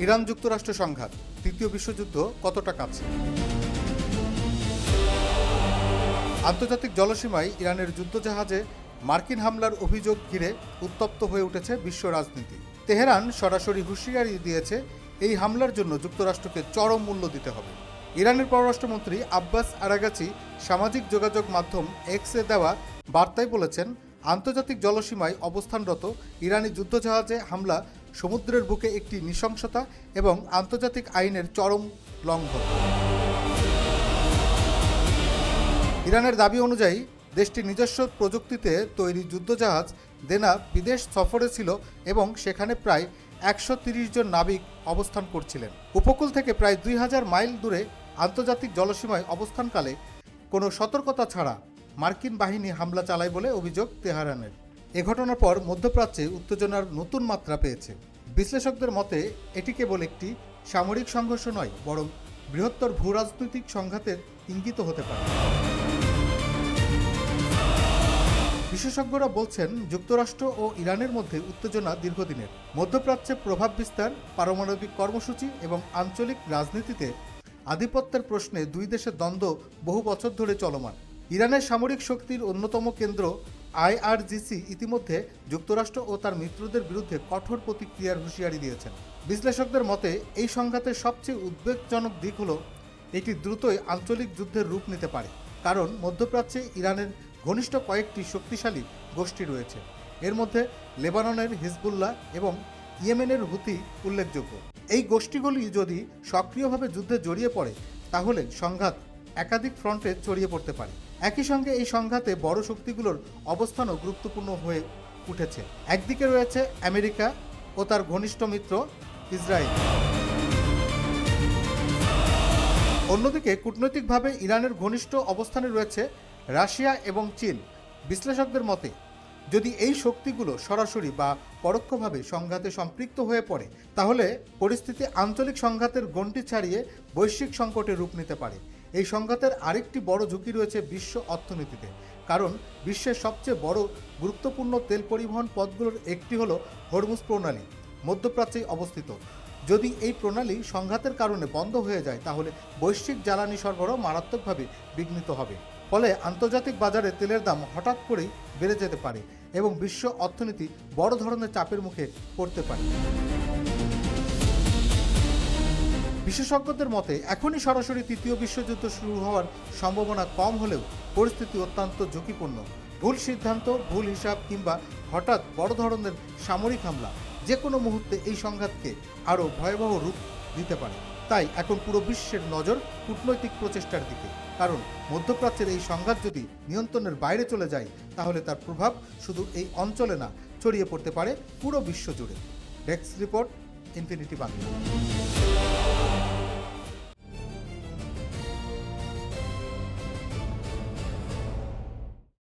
Iran যুক্তরাষ্ট্র সংঘাত, তৃতীয় বিশ্বযুদ্ধ কতটা কাছে? আন্তর্জাতিক জলসীমায় ইরানের যুদ্ধজাহাজে মার্কিন হামলার অভিযোগ ঘিরে উত্তপ্ত হয়ে উঠেছে বিশ্ব রাজনীতি। তেহরান সরাসরি হুঁশিয়ারি দিয়েছে এই হামলার জন্য যুক্তরাষ্ট্রকে চরম মূল্য দিতে হবে। ইরানের পররাষ্ট্রমন্ত্রী আব্বাস আরাগাচি সামাজিক যোগাযোগ মাধ্যম এক্সে দেওয়া বার্তায় বলেছেন, আন্তর্জাতিক জলসীমায় অবস্থানরত ইরানি যুদ্ধজাহাজে হামলা সমুদ্রের বুকে একটি নৃশংসতা এবং আন্তর্জাতিক আইনের চরম লঙ্ঘন। ইরানের দাবি অনুযায়ী দেশটির নিজস্ব প্রযুক্তিতে তৈরি যুদ্ধজাহাজ দেনা বিদেশ সফরে ছিল এবং সেখানে প্রায় 130 জন নাবিক অবস্থান করছিলেন। উপকূল থেকে প্রায় 2000 মাইল দূরে আন্তর্জাতিক জলসীমায় অবস্থানকালে কোনো সতর্কতা ছাড়া মার্কিন বাহিনী হামলা চালায় বলে অভিযোগ তেহরানের। এ ঘটনার পর মধ্যপ্রাচ্যে উত্তেজনার নতুন মাত্রা পেয়েছে। বিশ্লেষকদের মতে এটি কেবল একটি সামরিক সংঘর্ষ নয়, বরং বৃহত্তর ভূরাজনৈতিক সংঘাতের ইঙ্গিত হতে পারে। বিশেষজ্ঞরা বলছেন, যুক্তরাষ্ট্র ও ইরানের মধ্যে উত্তেজনা দীর্ঘদিনের। মধ্যপ্রাচ্যে প্রভাব বিস্তার, পারমাণবিক কর্মসূচি এবং আঞ্চলিক রাজনীতিতে আধিপত্যের প্রশ্নে দুই দেশের দ্বন্দ্ব বহু বছর ধরে চলমান। ইরানের সামরিক শক্তির অন্যতম কেন্দ্র IRGC ইতিমধ্যে যুক্তরাষ্ট্র ও তার মিত্রদের বিরুদ্ধে কঠোর প্রতিক্রিয়ার হুঁশিয়ারি দিয়েছেন। বিশ্লেষকদের মতে এই সংঘাতের সবচেয়ে উদ্বেগজনক দিক হল এটি দ্রুতই আঞ্চলিক যুদ্ধের রূপ নিতে পারে, কারণ মধ্যপ্রাচ্যে ইরানের ঘনিষ্ঠ কয়েকটি শক্তিশালী গোষ্ঠী রয়েছে। এর মধ্যে লেবাননের হিজবুল্লাহ এবং ইয়েমেনের হুতি উল্লেখযোগ্য। এই গোষ্ঠীগুলি যদি সক্রিয়ভাবে যুদ্ধে জড়িয়ে পড়ে তাহলে সংঘাত একাধিক ফ্রন্টে ছড়িয়ে পড়তে পারে। একই সঙ্গে এই সংঘাতে বড় শক্তিগুলোর অবস্থানও গুরুত্বপূর্ণ হয়ে উঠেছে। একদিকে রয়েছে আমেরিকা ও তার ঘনিষ্ঠ মিত্র ইসরায়েল, অন্যদিকে কূটনৈতিকভাবে ইরানের ঘনিষ্ঠ অবস্থানে রয়েছে রাশিয়া এবং চীন। বিশ্লেষকদের মতে যদি এই শক্তিগুলো সরাসরি বা পরোক্ষভাবে সংঘাতে সম্পৃক্ত হয়ে পড়ে তাহলে পরিস্থিতি আঞ্চলিক সংঘাতের গণ্ডি ছাড়িয়ে বৈশ্বিক সংকটে রূপ নিতে পারে। এই সংঘাতের আরেকটি বড় ঝুঁকি রয়েছে বিশ্ব অর্থনীতিতে, কারণ বিশ্বের সবচেয়ে বড় গুরুত্বপূর্ণ তেল পরিবহন পথগুলোর একটি হলো হরমুজ প্রণালী, মধ্যপ্রাচ্যে অবস্থিত। যদি এই প্রণালী সংঘাতের কারণে বন্ধ হয়ে যায় তাহলে বৈশ্বিক জ্বালানি সরবরাহ মারাত্মকভাবে বিঘ্নিত হবে। ফলে আন্তর্জাতিক বাজারে তেলের দাম হঠাৎ করেই বেড়ে যেতে পারে এবং বিশ্ব অর্থনীতি বড় ধরনের চাপের মুখে পড়তে পারে। বিশেষজ্ঞদের মতে এখনই সরাসরি তৃতীয় বিশ্বযুদ্ধ শুরু হওয়ার সম্ভাবনা কম হলেও পরিস্থিতি অত্যন্ত ঝুঁকিপূর্ণ। ভুল সিদ্ধান্ত, ভুল হিসাব কিংবা হঠাৎ বড় ধরনের সামরিক হামলা যে কোনো মুহূর্তে এই সংঘাতকে আরও ভয়াবহ রূপ দিতে পারে। তাই এখন পুরো বিশ্বের নজর কূটনৈতিক প্রচেষ্টার দিকে, কারণ মধ্যপ্রাচ্যের এই সংঘাত যদি নিয়ন্ত্রণের বাইরে চলে যায় তাহলে তার প্রভাব শুধু এই অঞ্চলে না, ছড়িয়ে পড়তে পারে পুরো বিশ্ব জুড়ে। Desk report, infinity Bangla.